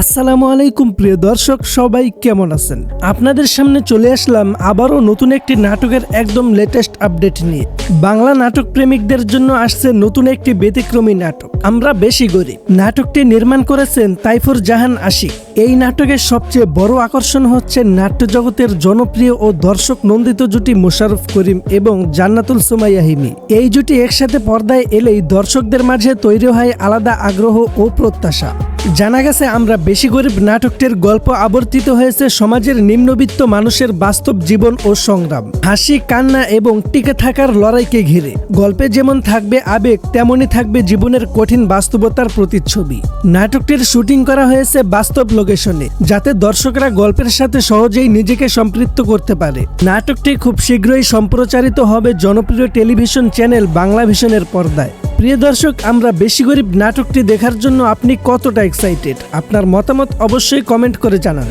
আসসালামু আলাইকুম প্রিয় দর্শক, সবাই কেমন আছেন? আপনাদের সামনে চলে আসলাম আবারও নতুন একটি নাটকের একদম লেটেস্ট আপডেট নিয়ে। বাংলা নাটক প্রেমিকদের জন্য আসছে নতুন একটি ব্যতিক্রমী নাটক, আমরা বেশি গরিব। নাটকটি নির্মাণ করেছেন তাইফুর জাহান আশিক। এই নাটকের সবচেয়ে বড় আকর্ষণ হচ্ছে নাট্য জগতের জনপ্রিয় ও দর্শক নন্দিত জুটি মোশাররফ করিম এবং জান্নাতুল সুমাইয়া হিমি। এই জুটি একসাথে পর্দায় এলেই দর্শকদের মাঝে তৈরি হয় আলাদা আগ্রহ ও প্রত্যাশা। জানা গেছে আমরা বেশি গরিব নাটকটির গল্প আবর্তিত হয়েছে সমাজের নিম্নবিত্ত মানুষের বাস্তব জীবন ও সংগ্রাম, হাসি, কান্না এবং টিকে থাকার লড়াইকে ঘিরে। গল্পে যেমন থাকবে আবেগ, তেমনই থাকবে জীবনের কঠিন বাস্তবতার প্রতিচ্ছবি। নাটকটির শুটিং করা হয়েছে বাস্তব লোকেশনে, যাতে দর্শকরা গল্পের সাথে সহজেই নিজেকে সম্পৃক্ত করতে পারে। নাটকটি খুব শীঘ্রই সম্প্রচারিত হবে জনপ্রিয় টেলিভিশন চ্যানেল বাংলাভিশনের পর্দায়। প্রিয় দর্শক, আমরা বেশি গরিব নাটকটি দেখার জন্য আপনি কতটা এক্সাইটেড? আপনার মতামত অবশ্যই কমেন্ট করে জানান।